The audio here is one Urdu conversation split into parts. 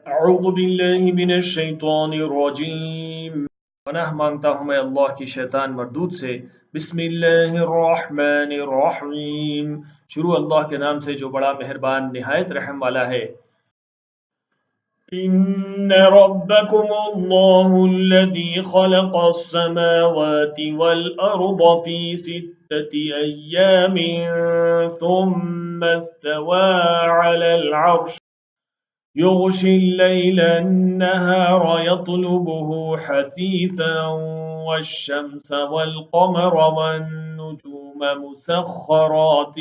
اعوذ باللہ من الشیطان الرجیم، پناہ مانگتا ہوں میں اللہ کی شیطان مردود سے۔ بسم اللہ الرحمن الرحیم، شروع اللہ کے نام سے جو بڑا مہربان نہایت رحم والا ہے۔ ان ربکم اللہ الذی خلق السماوات والارض فی ستة ایام ثم استوى على العرش يغشي الليل النهار يطلبه حثيثا والشمس والقمر والنجوم مسخرات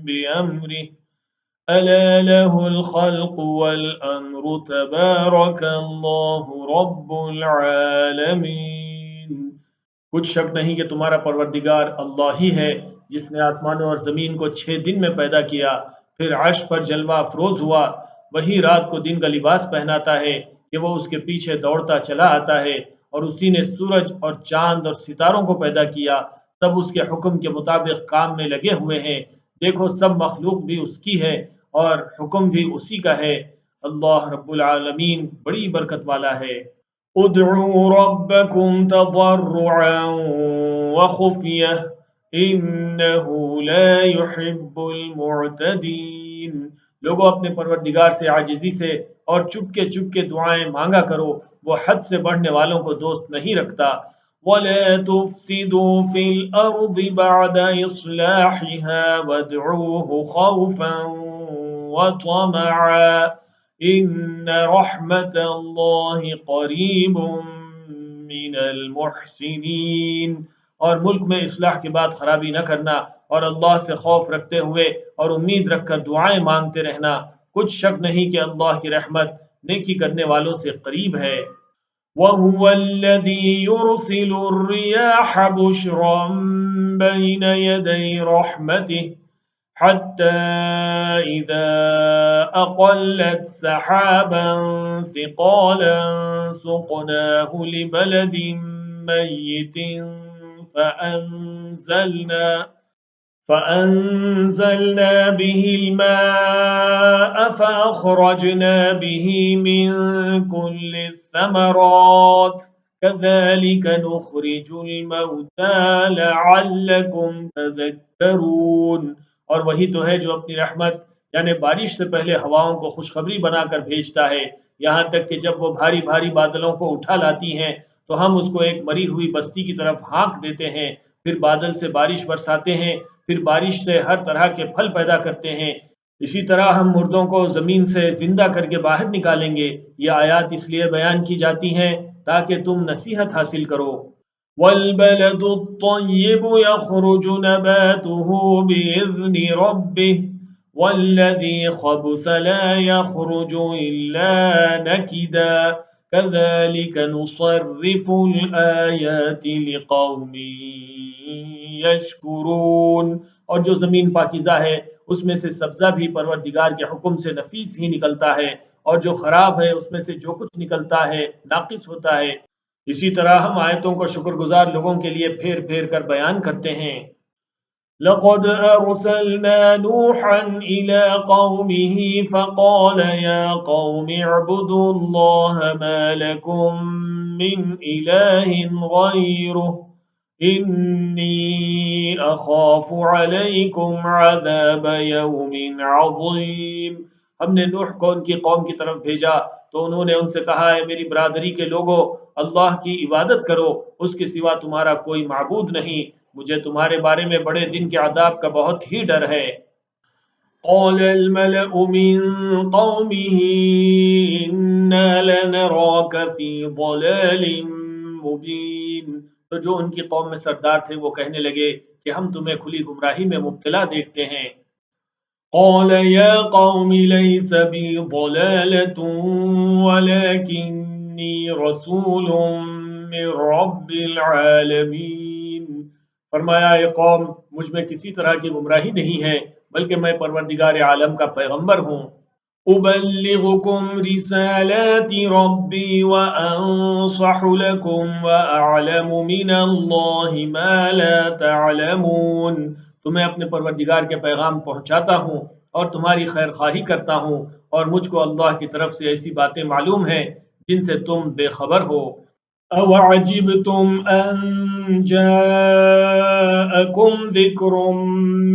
بأمره ألا له الخلق والأمر تبارك الله رب العالمين۔ کچھ شک نہیں کہ تمہارا پروردگار اللہ ہی ہے، جس نے آسمانوں اور زمین کو 6 دن میں پیدا کیا، پھر عرش پر جلوہ افروز ہوا۔ وہی رات کو دن کا لباس پہناتا ہے کہ وہ اس کے پیچھے دوڑتا چلا آتا ہے، اور اسی نے سورج اور چاند اور ستاروں کو پیدا کیا، سب اس کے حکم کے مطابق کام میں لگے ہوئے ہیں۔ دیکھو سب مخلوق بھی اس کی ہے اور حکم بھی اسی کا ہے۔ اللہ رب العالمین بڑی برکت والا ہے۔ ادعوا ربكم تضرعا وخفية إنه لا يحب المعتدين۔ لوگوں اپنے پروردگار سے عاجزی سے اور چپ کے دعائیں مانگا کرو، وہ حد سے بڑھنے والوں کو دوست نہیں رکھتا۔ وَلَا تُفْسِدُوا فِي الْأَرْضِ بَعْدَ إِصْلَاحِهَا وَادْعُوهُ خَوْفًا وَطَمَعًا ان رحمت اللہ قریب من المحسنین۔ اور ملک میں اصلاح کے بعد خرابی نہ کرنا، اور اللہ سے خوف رکھتے ہوئے اور امید رکھ کر دعائیں مانگتے رہنا۔ کچھ شک نہیں کہ اللہ کی رحمت نیکی کرنے والوں سے قریب ہے۔ وَهُوَ الَّذِي يُرْسِلُ الرِّيَاحَ بُشْرًا بَيْنَ يَدَيْ رَحْمَتِهِ حتى إذا أقلت سحابا ثقالا سقناه لبلد ميت فأنزلنا به الماء فأخرجنا به من كل الثمرات كذلك نخرج الموتى لعلكم تذكرون۔ اور وہی تو ہے جو اپنی رحمت یعنی بارش سے پہلے ہواؤں کو خوشخبری بنا کر بھیجتا ہے، یہاں تک کہ جب وہ بھاری بھاری بادلوں کو اٹھا لاتی ہیں تو ہم اس کو ایک مری ہوئی بستی کی طرف ہانک دیتے ہیں، پھر بادل سے بارش برساتے ہیں، پھر بارش سے ہر طرح کے پھل پیدا کرتے ہیں۔ اسی طرح ہم مردوں کو زمین سے زندہ کر کے باہر نکالیں گے۔ یہ آیات اس لیے بیان کی جاتی ہیں تاکہ تم نصیحت حاصل کرو۔ والبلد الطيب يخرج نباته بإذن ربه والذي خبث لا يخرج إلا نكدا كذلك نصرف الآيات لقوم يشكرون۔ اور جو زمین پاکیزہ ہے اس میں سے سبزہ بھی پروردگار کے حکم سے نفیس ہی نکلتا ہے، اور جو خراب ہے اس میں سے جو کچھ نکلتا ہے ناقص ہوتا ہے۔ اسی طرح ہم آیتوں کو شکر گزار لوگوں کے لیے پھیر پھیر کر بیان کرتے ہیں۔ لقد أرسلنا نوحا إلى قومه فقال يا قوم اعبدوا الله ما لكم من إله غيره إني أخاف عليكم عذاب يوم عظيم۔ ہم نے نوح کو ان کی قوم کی طرف بھیجا تو انہوں نے ان سے کہا، اے میری برادری کے لوگوں، اللہ کی عبادت کرو، اس کے سوا تمہارا کوئی معبود نہیں، مجھے تمہارے بارے میں بڑے دن کے عذاب کا بہت ہی ڈر ہے۔ قال الملأ من قومه إنا لنراك في ضلال مبين۔ تو جو ان کی قوم میں سردار تھے وہ کہنے لگے کہ ہم تمہیں کھلی گمراہی میں مبتلا دیکھتے ہیں۔ قال يا قوم ليس بي ضلالة ولكني رسول من رب العالمين۔ فرمایا، اے قوم، مجھ میں کسی طرح کی گمراہی نہیں ہے، بلکہ میں پروردگار عالم کا پیغمبر ہوں۔ أبلغكم رسالات ربي وأنصح لكم وأعلم من الله ما لا تعلمون۔ تمہیں اپنے پروردگار کے پیغام پہنچاتا ہوں اور تمہاری خیر خواہی کرتا ہوں، اور مجھ کو اللہ کی طرف سے ایسی باتیں معلوم ہیں جن سے تم بے خبر ہو۔ أَوَعَجِبْتُمْ أَن جَاءَكُمْ ذِكْرٌ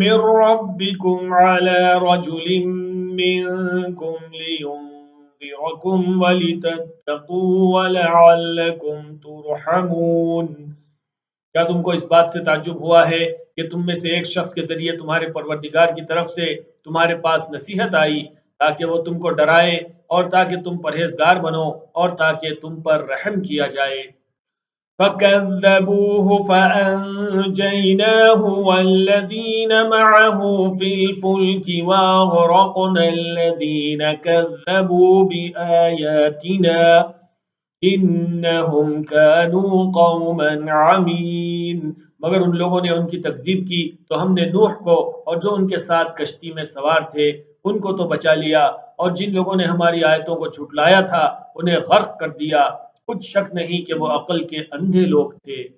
مِّن رَّبِّكُمْ عَلَىٰ رَجُلٍ مِّنكُمْ لِيُنذِرَكُمْ وَلِتَتَّقُوا وَلَعَلَّكُمْ تُرْحَمُونَ۔ کیا تم کو اس بات سے تعجب ہوا ہے کہ تم میں سے ایک شخص کے ذریعے تمہارے پروردگار کی طرف سے تمہارے پاس نصیحت آئی تاکہ وہ تم کو ڈرائے اور تاکہ تم پرہیزگار بنو اور تاکہ تم پر رحم کیا جائے۔ فَكَذَّبُوهُ فَأَنجَيْنَاهُ وَالَّذِينَ مَعَهُ فِي الْفُلْكِ وَأَغْرَقْنَا الَّذِينَ كَذَّبُوا بِآيَاتِنَا إِنَّهُمْ كَانُوا قَوْمًا عَمِينَ۔ مگر ان لوگوں نے ان کی تکذیب کی تو ہم نے نوح کو اور جو ان کے ساتھ کشتی میں سوار تھے ان کو تو بچا لیا، اور جن لوگوں نے ہماری آیتوں کو جھٹلایا تھا انہیں غرق کر دیا۔ کچھ شک نہیں کہ وہ عقل کے اندھے لوگ تھے۔